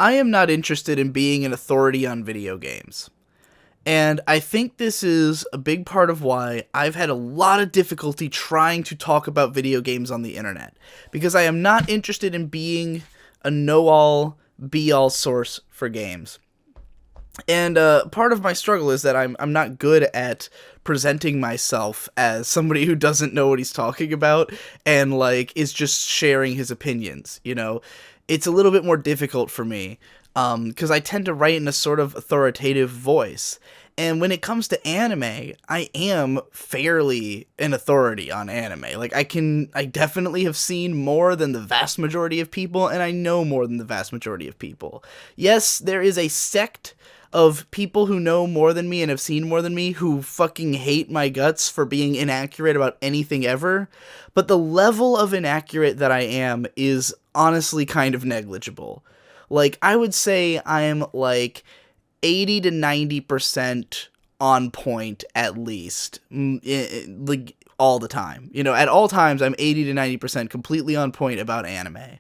I am not interested in being an authority on video games. And I think this is a big part of why I've had a lot of difficulty trying to talk about video games on the internet. Because I am not interested in being a know-all, be-all source for games. And part of my struggle is that I'm not good at presenting myself as somebody who doesn't know what he's talking about and, like, is just sharing his opinions, you know? It's a little bit more difficult for me, because I tend to write in a sort of authoritative voice. And when it comes to anime, I am fairly an authority on anime. Like, I definitely have seen more than the vast majority of people, and I know more than the vast majority of people. Yes, there is a sect of people who know more than me and have seen more than me who fucking hate my guts for being inaccurate about anything ever, but the level of inaccurate that I am is honestly kind of negligible. Like, I would say I'm like 80 to 90% on point at least, like all the time. You know, at all times I'm 80 to 90% completely on point about anime.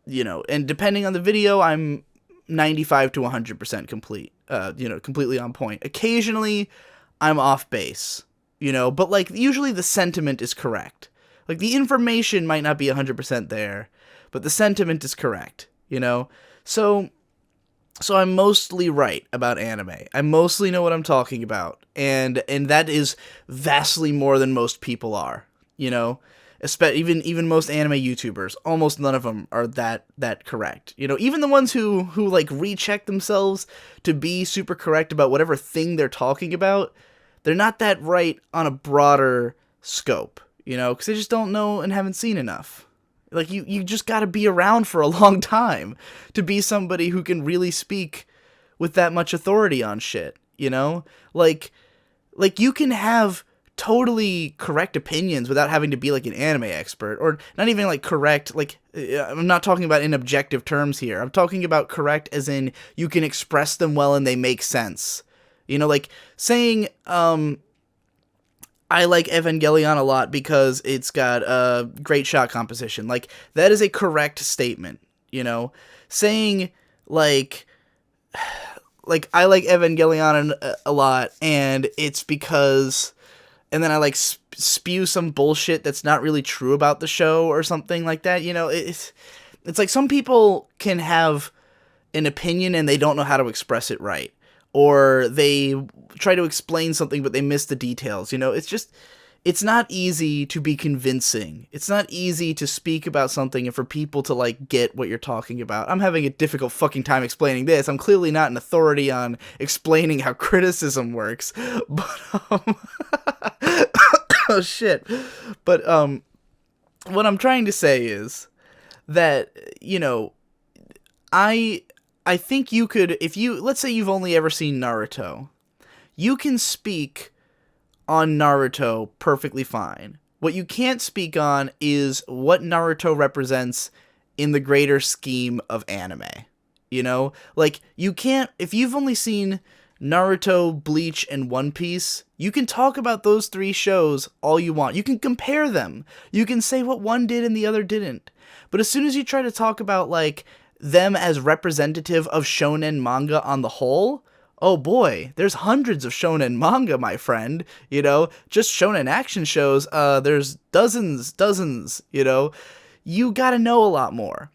You know, and depending on the video, I'm 95 to 100% complete, completely on point. Occasionally, I'm off base, you know, but, like, usually the sentiment is correct. Like, the information might not be 100% there, but the sentiment is correct, you know? So I'm mostly right about anime. I mostly know what I'm talking about, and that is vastly more than most people are, you know? Even most anime YouTubers, almost none of them are that correct. You know, even the ones who like recheck themselves to be super correct about whatever thing they're talking about, they're not that right on a broader scope, you know, because they just don't know and haven't seen enough. Like, you just gotta be around for a long time to be somebody who can really speak with that much authority on shit, you know? Like you can have totally correct opinions without having to be like an anime expert, or not even like correct, like, I'm not talking about in objective terms here. I'm talking about correct as in you can express them well and they make sense. You know, like saying, I like Evangelion a lot because it's got a great shot composition. Like, that is a correct statement, you know? Saying, like I like Evangelion a lot, and it's because, and then I, like, spew some bullshit that's not really true about the show or something like that, you know? It's like some people can have an opinion and they don't know how to express it right. Or they try to explain something but they miss the details, you know? It's not easy to be convincing. It's not easy to speak about something and for people to, like, get what you're talking about. I'm having a difficult fucking time explaining this. I'm clearly not an authority on explaining how criticism works. But, oh shit. But, what I'm trying to say is that, you know, I think you could, let's say you've only ever seen Naruto, you can speak on Naruto perfectly fine. What you can't speak on is what Naruto represents in the greater scheme of anime. You know? Like, you can't, if you've only seen Naruto, Bleach, and One Piece, you can talk about those three shows all you want. You can compare them. You can say what one did and the other didn't. But as soon as you try to talk about, like, them as representative of shonen manga on the whole, oh boy, there's hundreds of shonen manga, my friend, you know, just shonen action shows, there's dozens, you know, you gotta know a lot more,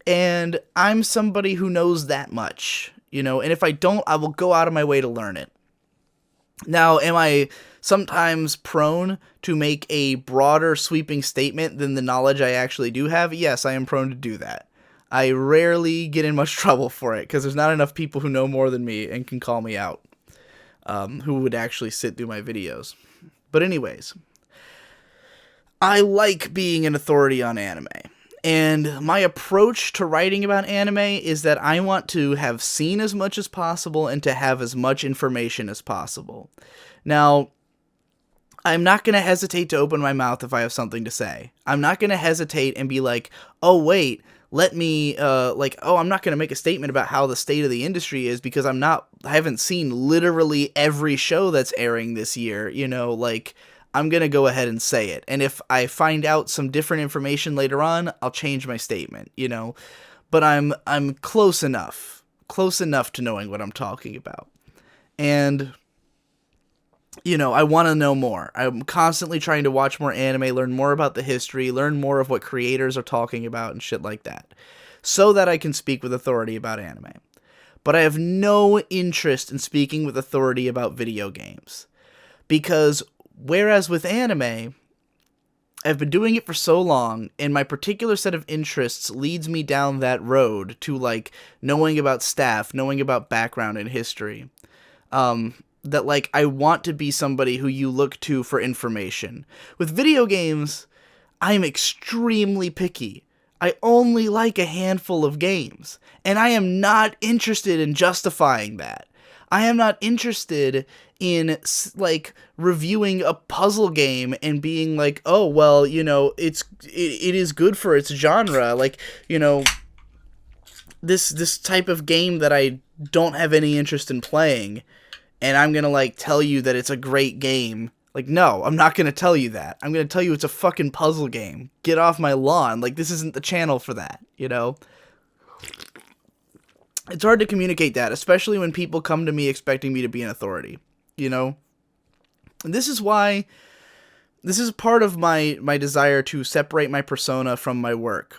and I'm somebody who knows that much, you know, and if I don't, I will go out of my way to learn it. Now, am I sometimes prone to make a broader sweeping statement than the knowledge I actually do have? Yes, I am prone to do that. I rarely get in much trouble for it, because there's not enough people who know more than me and can call me out, who would actually sit through my videos. But anyways, I like being an authority on anime, and my approach to writing about anime is that I want to have seen as much as possible and to have as much information as possible. Now, I'm not going to hesitate to open my mouth if I have something to say. I'm not going to hesitate and be like, oh wait, let me, I'm not going to make a statement about how the state of the industry is because I haven't seen literally every show that's airing this year, you know, like, I'm going to go ahead and say it. And if I find out some different information later on, I'll change my statement, you know. but I'm close enough to knowing what I'm talking about. And I want to know more. I'm constantly trying to watch more anime, learn more about the history, learn more of what creators are talking about and shit like that, so that I can speak with authority about anime. But I have no interest in speaking with authority about video games. Because whereas with anime, I've been doing it for so long, and my particular set of interests leads me down that road to, like, knowing about staff, knowing about background and history. That, like, I want to be somebody who you look to for information. With video games, I am extremely picky. I only like a handful of games, and I am not interested in justifying that. I am not interested in, like, reviewing a puzzle game and being like, oh, well, it is good for its genre. Like, this type of game that I don't have any interest in playing, and I'm gonna, like, tell you that it's a great game. Like, no, I'm not gonna tell you that. I'm gonna tell you it's a fucking puzzle game. Get off my lawn. Like, this isn't the channel for that, It's hard to communicate that, especially when people come to me expecting me to be an authority, And this is why, this is part of my desire to separate my persona from my work.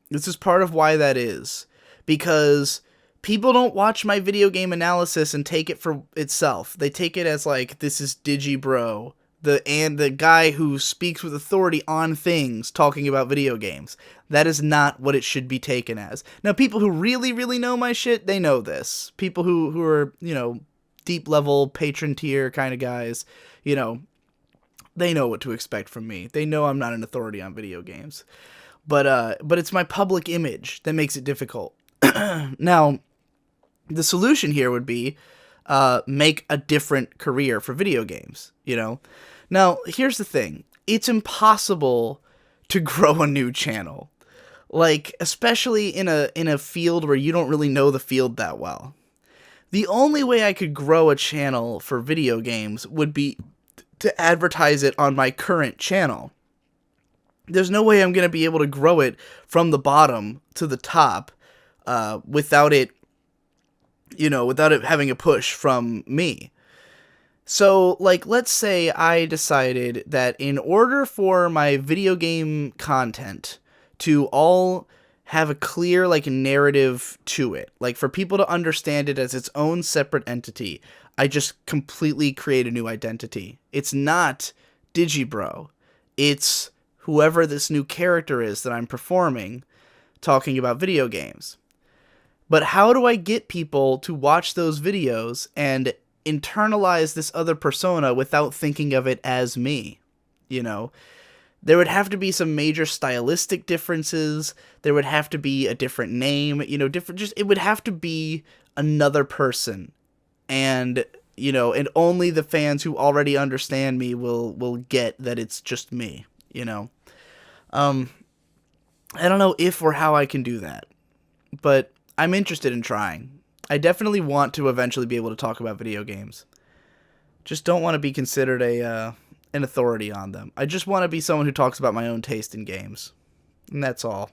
This is part of why that is. Because people don't watch my video game analysis and take it for itself. They take it as, like, this is Digi Bro, the guy who speaks with authority on things talking about video games. That is not what it should be taken as. Now, people who really, really know my shit, they know this. People who are, deep level, patron tier kind of guys, they know what to expect from me. They know I'm not an authority on video games. But it's my public image that makes it difficult. Now, the solution here would be make a different career for video games, Now, here's the thing. It's impossible to grow a new channel. Like, especially in a field where you don't really know the field that well. The only way I could grow a channel for video games would be to advertise it on my current channel. There's no way I'm going to be able to grow it from the bottom to the top without it having a push from me. So, like, let's say I decided that in order for my video game content to all have a clear, like, narrative to it, like, for people to understand it as its own separate entity, I just completely create a new identity. It's not Digibro. It's whoever this new character is that I'm performing talking about video games. But how do I get people to watch those videos and internalize this other persona without thinking of it as me? There would have to be some major stylistic differences. There would have to be a different name, it would have to be another person. And, and only the fans who already understand me will get that it's just me, I don't know if or how I can do that, but I'm interested in trying. I definitely want to eventually be able to talk about video games. Just don't want to be considered an authority on them. I just want to be someone who talks about my own taste in games. And that's all.